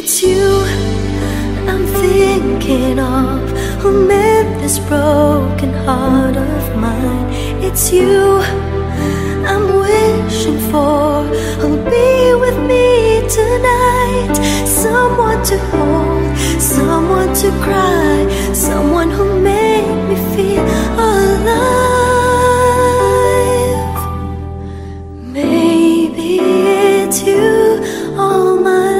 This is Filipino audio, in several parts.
it's you I'm thinking of, who made this broken heart of mine. It's you I'm wishing for, who'll be with me tonight. Someone to hold, someone to cry, someone who'll make me feel alive. Maybe it's you all my life.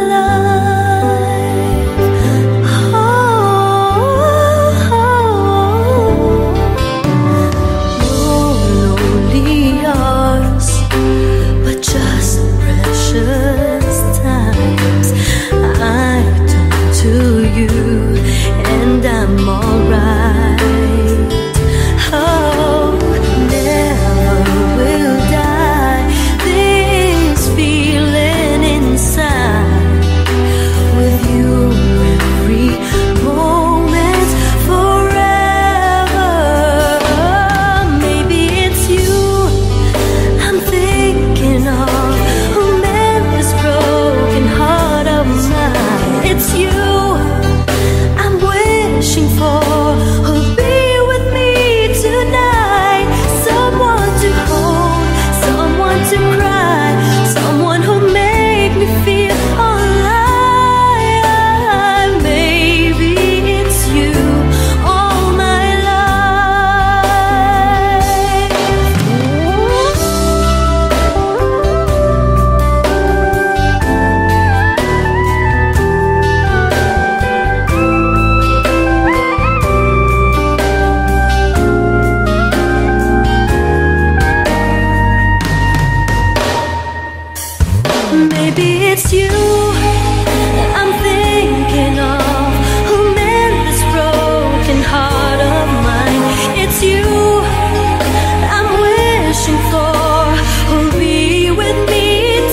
No lonely hours, but just precious times. I turn to you and I'm alright. Oh, never will die this feeling inside. With you every moment forever. Maybe it's you I'm thinking of, who made this broken heart of mine. It's you I'm wishing for, who'll be with me tonight. Someone to hold, someone to cry, someone who'll make me feel alive. Maybe it's you all my life. Maybe it's you I'm thinking of, who made this broken heart of mine. It's you I'm wishing for, who'll be with me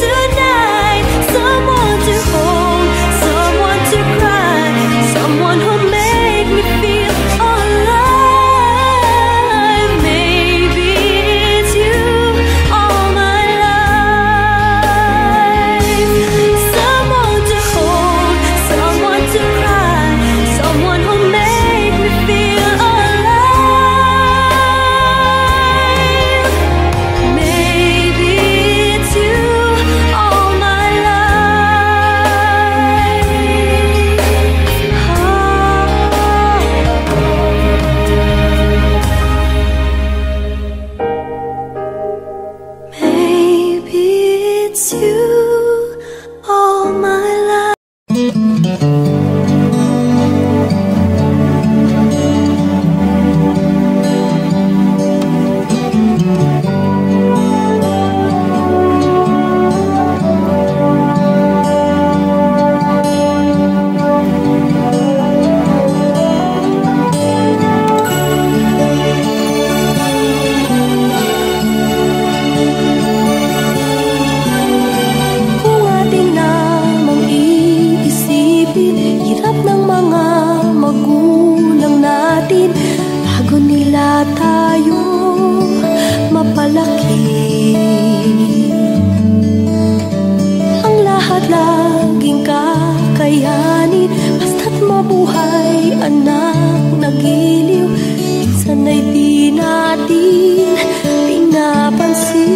tonight. Someone to hold, someone to cry, someone who'll make me feel alive. Maybe it's you all my life. Someone to hold, someone to cry, someone who'll make me feel alive. Maybe it's you all my life. Maybe it's you all my life. Kung ating namang iisipin, hirap ng mga magulang natin bago nila tayo mapalaki. Ang lahat laging kakayanin, basta't mabuhay anak na giliw. Minsan ay di natin pinapansin.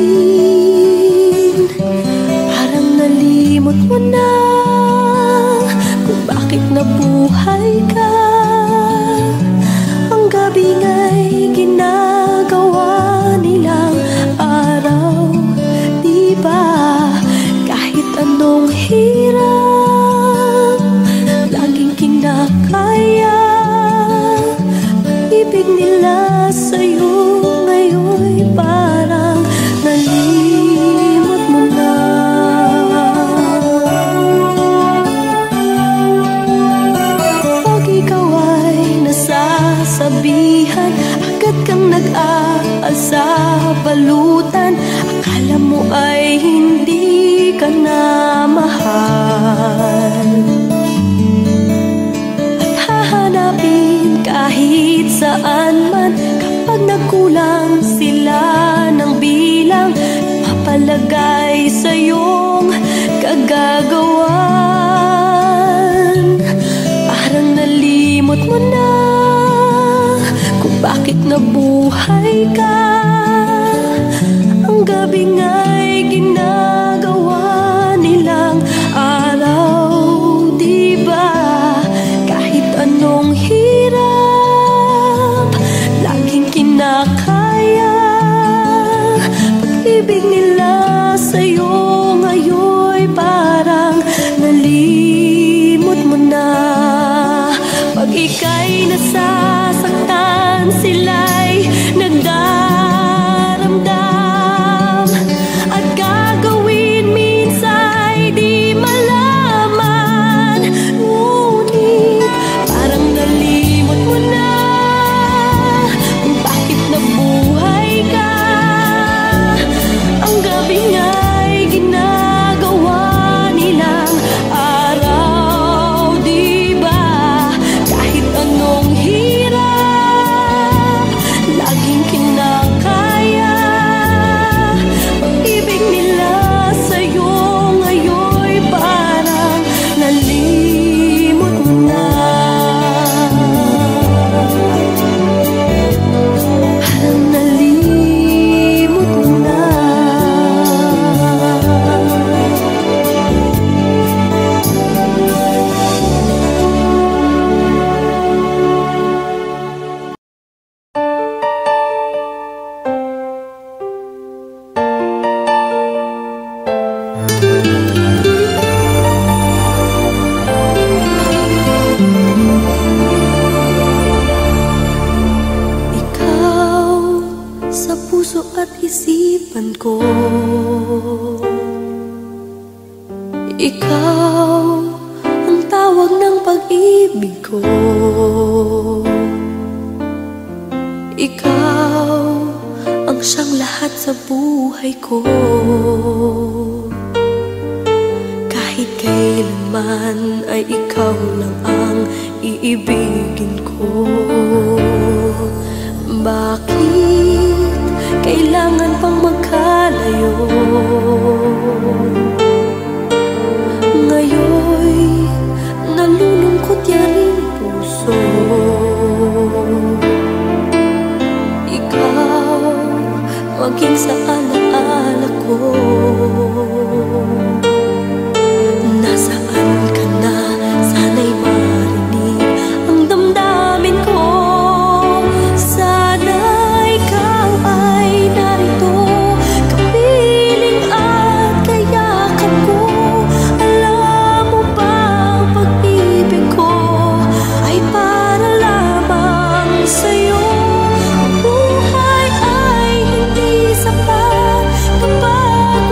Parang nalimot mo na kung bakit nabuhay ka. Ang gabi nga'y ginagawa nilang araw, di ba? Kahit anong hirap, laging kinakaya. Pag-ibig nila sa'yo ngayon'y parang nalimot mo na. Pag ikaw ay nasasabihan, agad kang nag-aasa balutan. Akala mo ay hindi ka na mahal, at hahanapin kahit saan man. Kapag nagkulang sila ng bilang, mapalagay sa iyong kagagawan. ka. Ang gabi nga'y ginagawa nilang araw, di ba? Kahit anong hirap, laging kinakaya. Pag-ibig nila sa'yo ngayon'y parang nalimot mo na. Pag ika'y nasasaktan, sila'y nagdaramdam. At gagawin minsa'y di malaman. Ngunit parang nalimot mo na kung bakit nabuhay ka. Ang gabi nga'y ginagawa nilang araw, di ba? Kahit anong hirap, laging kinakaya. Pag-ibig nila sa'yo ngayon'y parang nalimot mo na. Parang nalimot mo na. Ikaw sa puso at isipan ko. Ikaw ang tawag ng pag-ibig ko. Ikaw ang siyang lahat sa buhay ko. Kahit kailanman ay ikaw lang ang iibigin ko. Bakit kailangan pang magkalayo? Ngayon'y nalulungkot yaring puso. Ikaw maging sa alaala ko. Nasaan ka na? Sana'y marinig ang damdamin ko. Sana ikaw ay narito, kapiling at kayakap ko. Alam mo ba ang pag-ibig ko ay para lamang sa'yo. Ang buhay ay hindi sapat kapag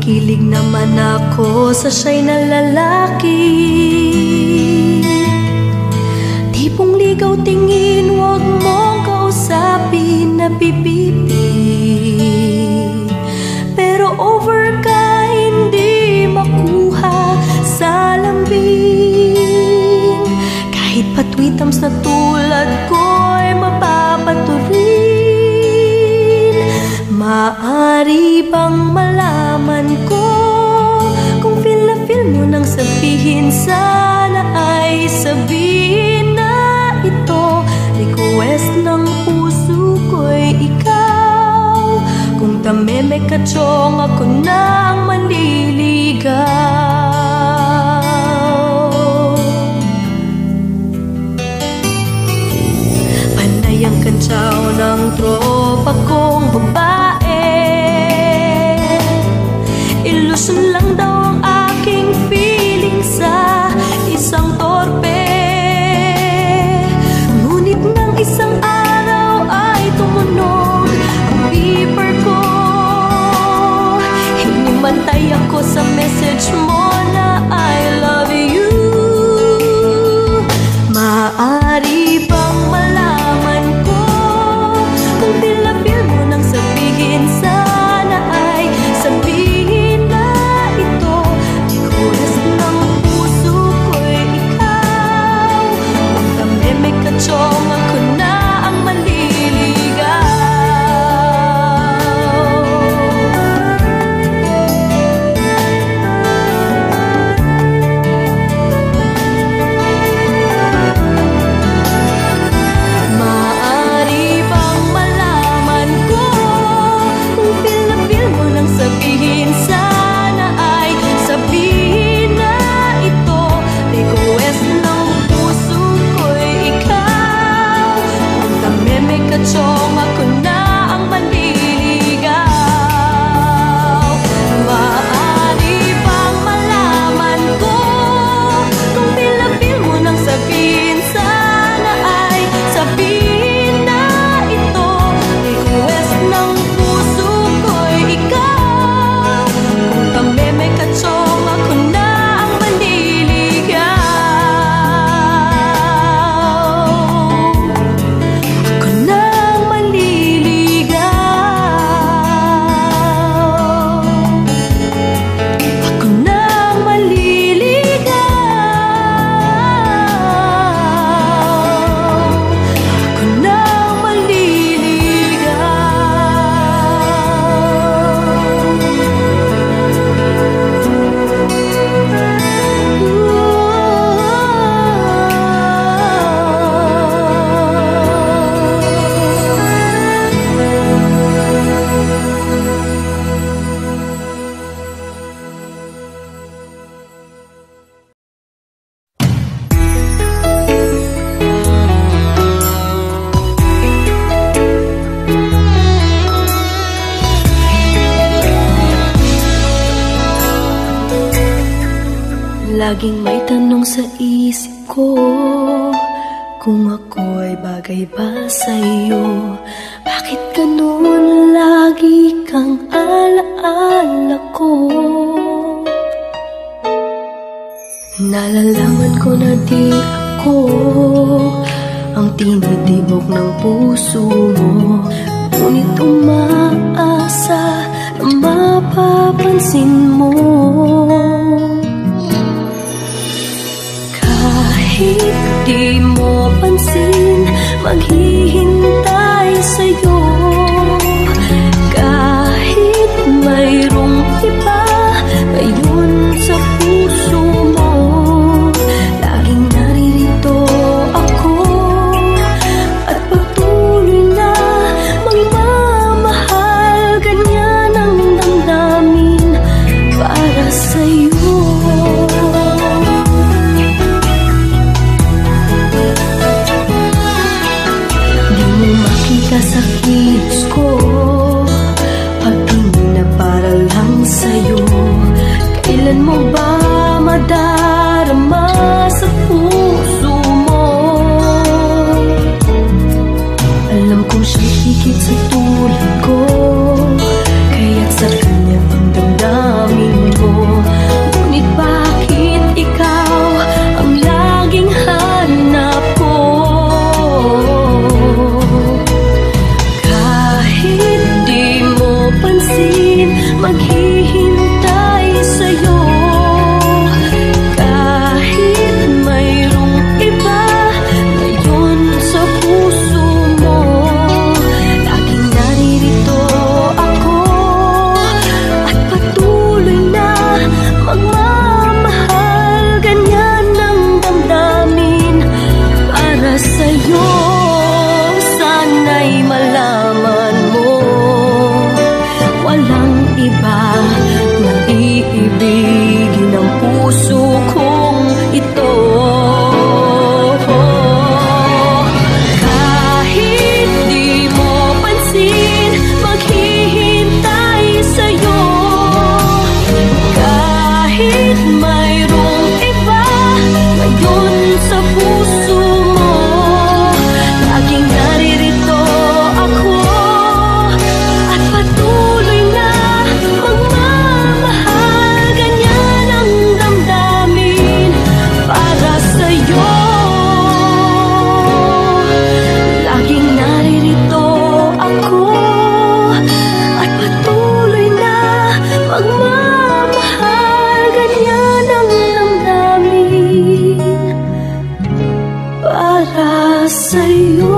Nakikilig naman ako sa siya'y na lalaki. Tipong ligaw tingin, huwag mong kausapin na pipipi. Pero over ka, hindi makuha sa lambing. Kahit patwitams na tulad ko'y mapapaturin. Maaari bang malaman ko kung feel na feel mo nang sabihin? Sana ay sabihin na ito, request ng puso ko'y ikaw. Kung tameme ka chong, ako nang manliligaw. Panay ang kantsaw ng tropa kong babae. Ilusyon lang daw ang aking feeling sa isang torpe. Ngunit ng isang araw ay tumunog ang beeper ko. Hinimantay ako sa message mo na I love you. Maaari bang malaman ko kung feel na feel mo nang sabihin? Sana ay sabihin na ito, request ng puso ko'y ikaw. Kung tameme ka chong, ako na ang maliligaw. Maaari bang malaman ko kung feel na feel mo nang sabihin? Sana ay sabihin na ito, request ng puso ko'y ikaw. Kung tameme ka chong, ako na ang manliligaw. Maaari bang malaman ko kung feel na feel mo nang sabihin? Sana ay sabihin na ito, request ng puso ko'y ikaw. Kung tameme ka chong, ako na ang manliligaw. Ako na ang manliligaw. Ako na ang manliligaw. Ako na ang Laging may tanong sa isip ko kung ako'y bagay ba sa'yo. Bakit ganun lagi kang alaala ko? Nalalaman ko na di ako ang tinitibok ng puso mo. Ngunit umaasa na mapapansin mo. Kahit di mo pansin, maghihintay sa'yo. Kahit mayroong iba ngayon sa puso mo, laging naririto ako at patuloy na magmamahal. Ganyan ang damdamin para sa'yo. pagmamahal, ganyan ang damdamin para sa'yo.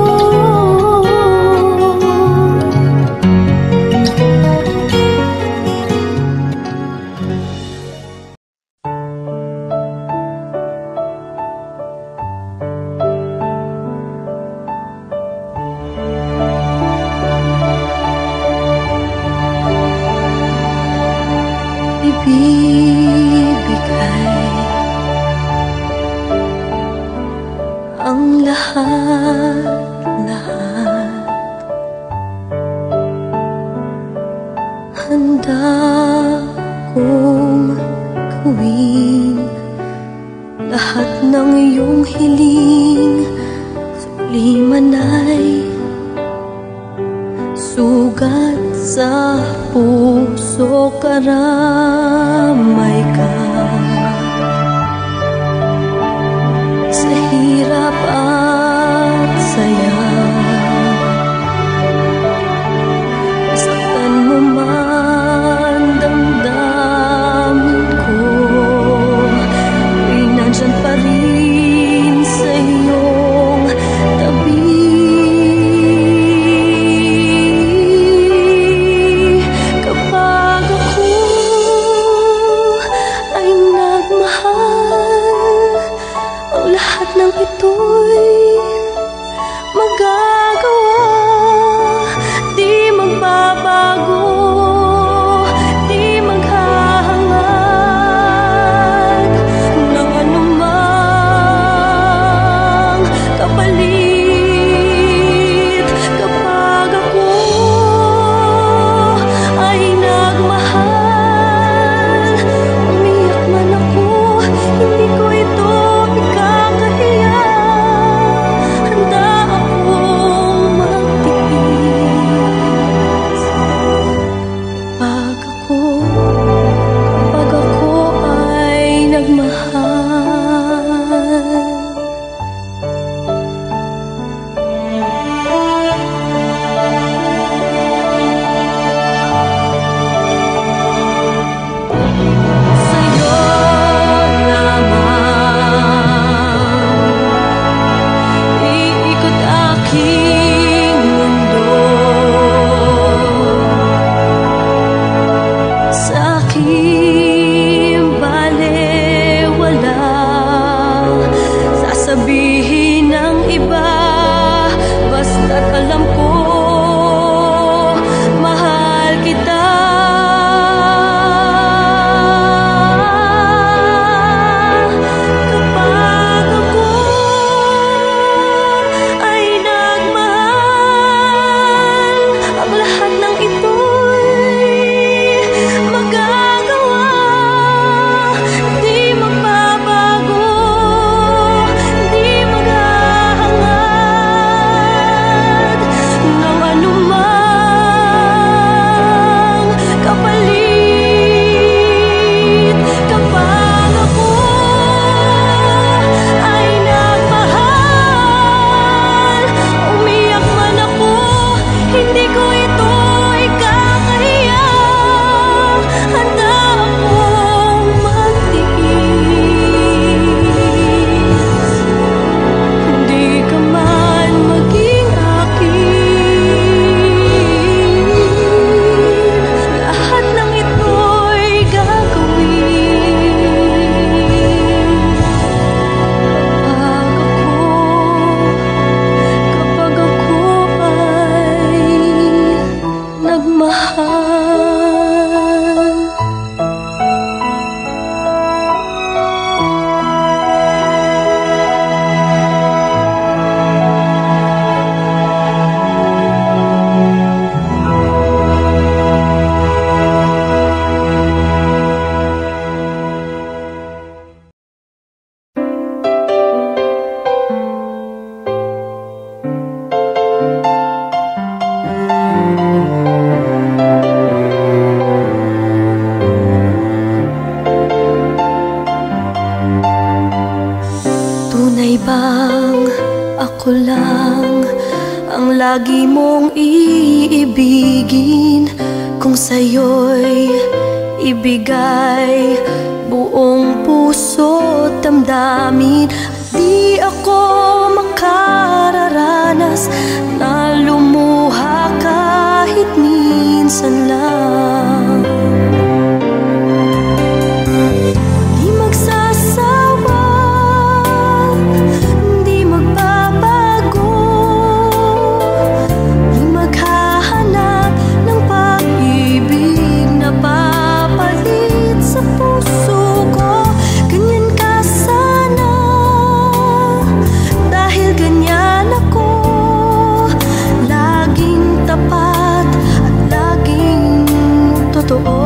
Ibibigay ang lahat-lahat, handa kong gawin lahat ng iyong hiling. Suliman ay sugat sa puso, karamay ka sa hirap at saya. Saktan mo man damdamin ko, ay nandyan pa rin sa iyong tabi. Nang ito'y magagawa, di magbabago, di maghahangad ng anumang kapalit. Kapag ako ay nagmahal, umiyak man ako, hindi ko ito sabihin ng iba, basta't alam ko mahal kita. Kapag ako ay nagmahal, ang lahat ng ito'y magagawa, di magbabago, ako lang ang lagi mong iibigin kung sa'yo'y ibigay buong puso't damdamin. Di ako makararanas na lumuha kahit minsan lang. Di magsasawa, di magbabago, di maghahanap ng pag-ibig na papalit sa puso ko. Ganyan ka sana, dahil ganyan ako, laging tapat at laging totoo.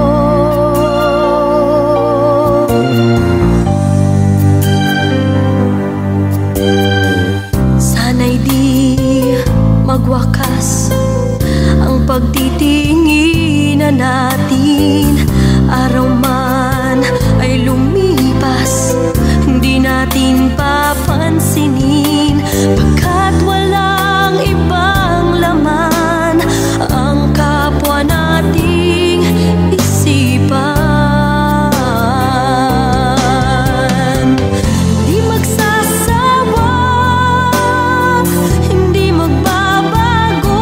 Sana'y di magwakas ang pagtitinginan natin. Araw man ay lumipas, hindi natin papansinin, pagkat walang ibang laman ang kapwa nating isipan. Di magsasawa, hindi magbabago,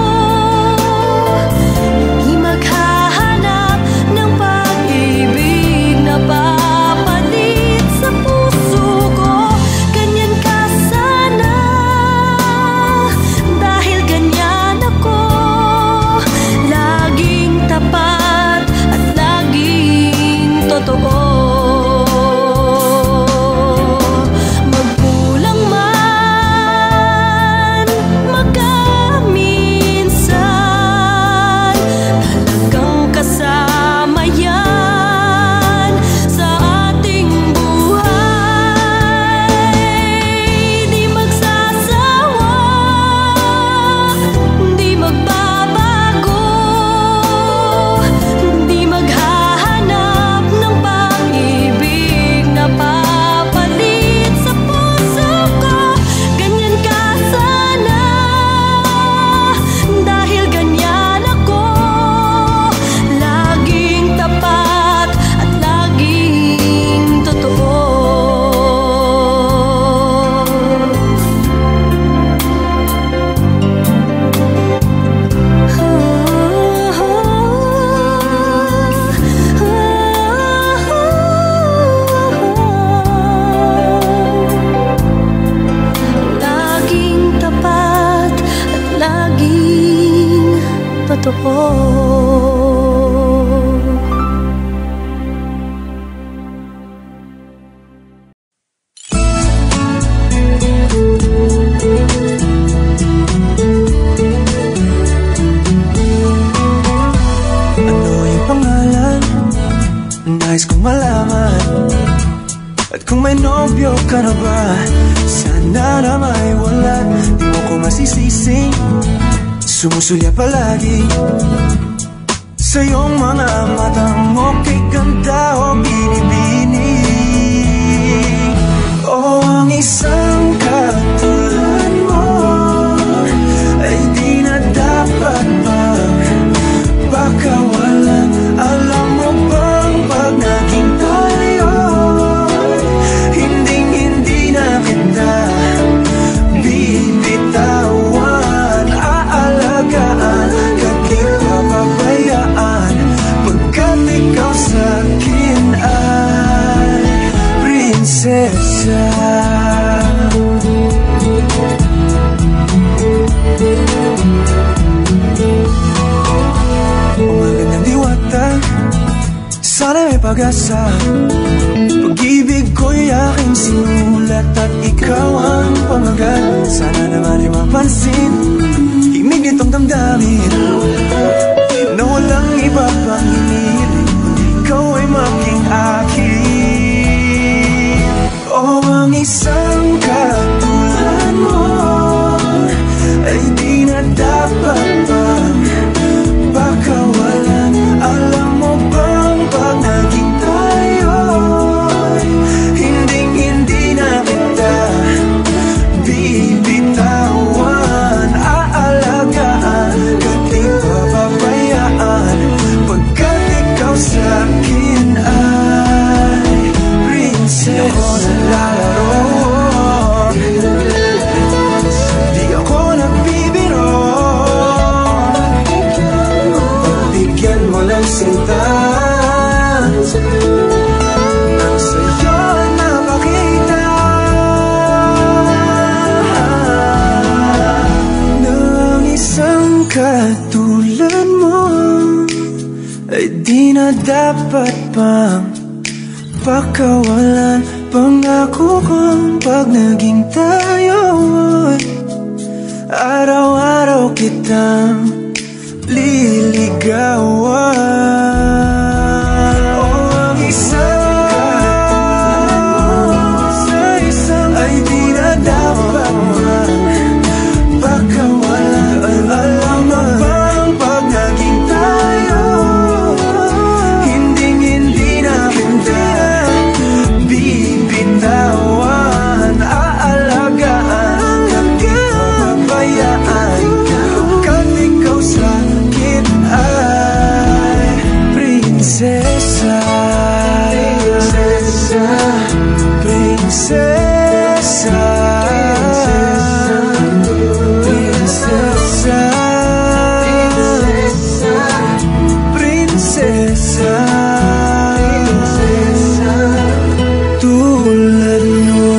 di maghahanap ng pag-ibig na papalit sa puso ko. Ganyan ka sana, dahil ganyan ako, laging tapat at laging totoo. Magkulang man, magkaminsan, talagang kasama yan sa ating buhay. Di magsasawa, di magbabago, di maghahanap ng pag-ibig na papalit sa puso ko. Ganyan ka sana, dahil ganyan ako, laging tapat at laging totoo. Laging tapat at laging totoo. Ano yung pangalan? Nais kong malaman. At kung may nobyo ka na ba, sana na may wala. Di mo ko masisising sumusulya palagi sa iyong mga matang okay ganda o binibini. O ang isang katulad mo ay di na dapat pa pakawalan. Alam mo bang pag naging tayo, hindi na kita bibitawan. Aalagaan, kahit papabayaan, pagkat ikaw sa'kin ay prinsesa. Magandang diwata, sana may pag-asa. Pag-ibig ko'y aking sinulat at ikaw ang pamagat. Sana naman ay mapansin himig nitong damdamin na walang iba pang hinihiling, ikaw ay maging akin. O ang isang katulad mo ay di na dapat pang pakawalan. Alam mo bang pag naging tayo, hindi na kita bibitawan. Aalagaan, kahit papabayaan, pagkat ikaw dapat bang pakawalan? Pangako kong pag naging tayo ay araw-araw kitang liligawan. Oh, ang isang ay di na dapat pakawalan. Alam mo bang pag naging tayo, hindi na kita bibitawan. Aalagaan ka, pabayaan ka, pagkat ikaw sa akin ay prinsesa. Prinsesa, prinsesa, prinsesa, prinsesa, tulad mo.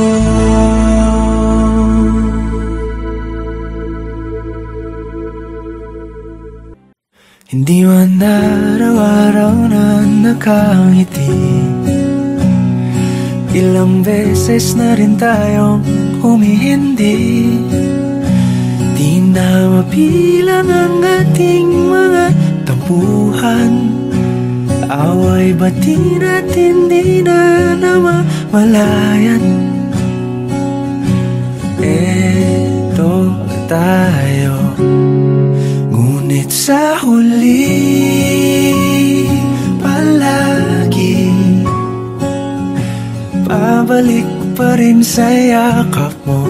Hindi man araw-araw na nakangiti, ilang beses na rin tayong humihindi. Di na mapilang ang ating mga tampuhan, away bati natin di na namamalayan. Eto tayo, ngunit sa huli palagi pabalik pa rin sa yakap mo.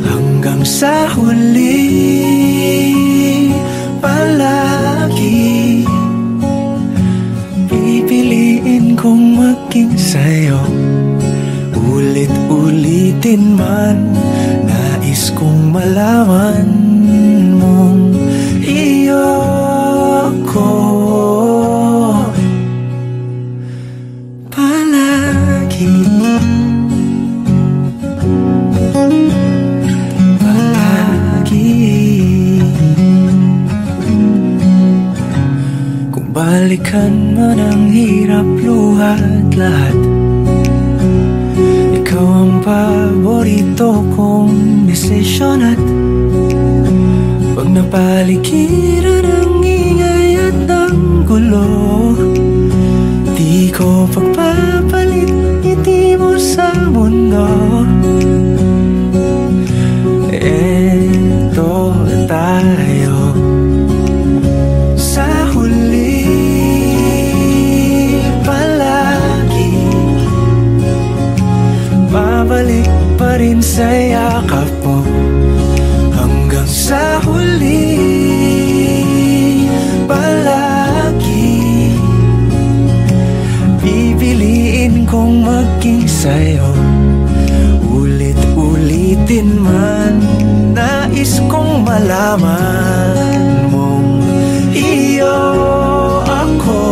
Hanggang sa huli palagi pipiliin kong maging sa'yo. Ulit-ulitin man, nais kong malaman mong iyo ako palagi. Kung balikan man ang hirap, luhat lahat, ikaw ang paborito kong desisyon. At pag napaligiran ang ingay at ng gulo, di ko pagpapalit ngiti mo sa mundo. Eto tayo sa huli palagi, babalik pa rin sa yakap mo. Hanggang sa huli palagi pipiliin kong maging sa'yo. Ulit-ulitin man, nais kong malaman mong iyo ako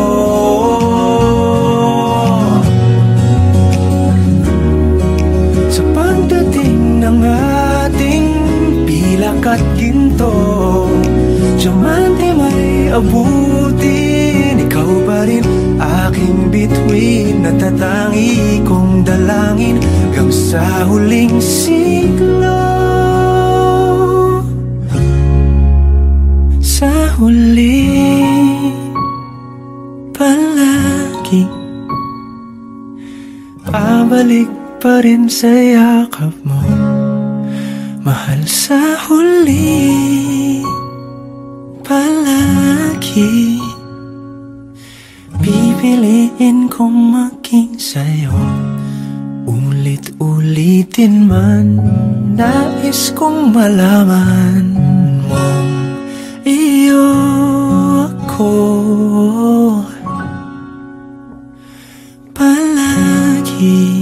sa pagdating ng ating pilak at ginto. Diamante may abutin, ikaw pa rin aking bituin, natatangi kong dalangin hanggang sa huling siglo. Sa huli palagi pabalik pa rin sa yakap mo, mahal. Sa huli palagi pipiliin kong maging sa'yo. Ulit-ulitin man, nais kong malaman mong iyo ako palagi.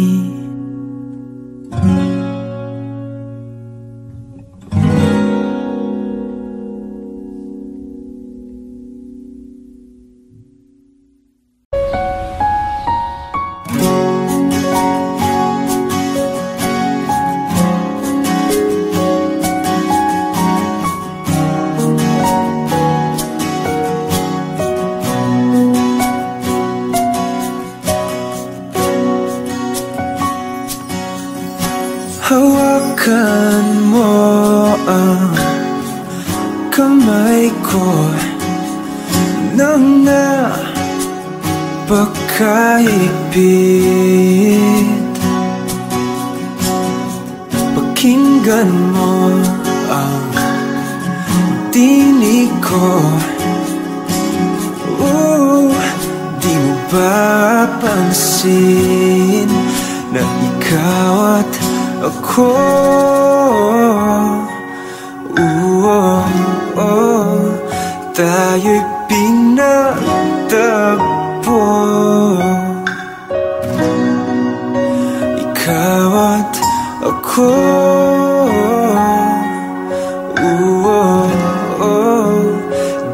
Hawakan mo ang kamay ko nang napakahigpit. Pakinggan mo ang tinig ko. Di mo ba pansin na ikaw at ako? Tayo'y pinagtagpo. Ikaw at ako.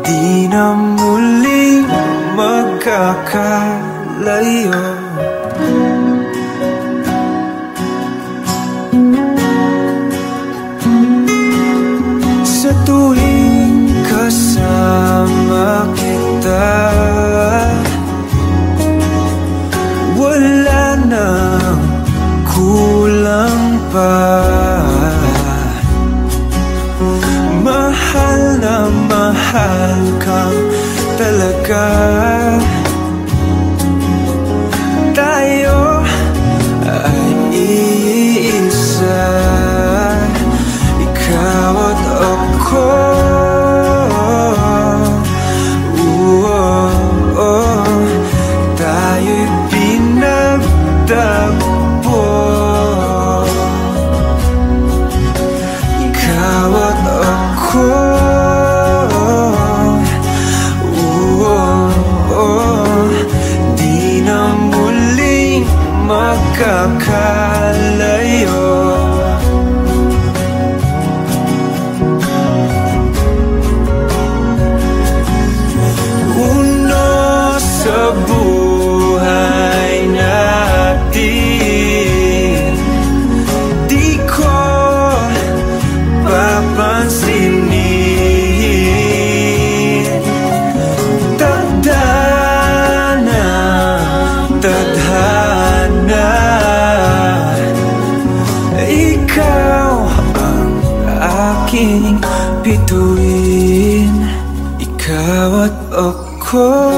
Di na muling magkakalayo. Sa tuwing kasama kita, wala nang kulang pa. Mahal na mahal kang talaga. Tayo ay iisa, ikaw at ako. Tayo'y pinagtagpo. Ikaw at ako. Di na muling magkakalayo. Sa buhay natin, di ko papansinin. Tadhana, tadhana, ikaw ang aking bituin. Ikaw at ako.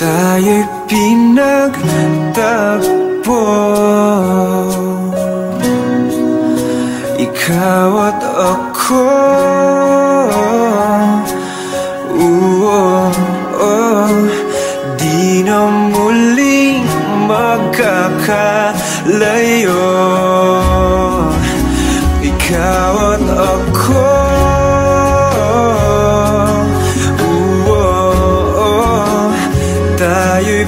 Tayo'y pinagtagpo. Ikaw at ako. Di na muling magkakalayo. Ikaw at ako. Tayo'y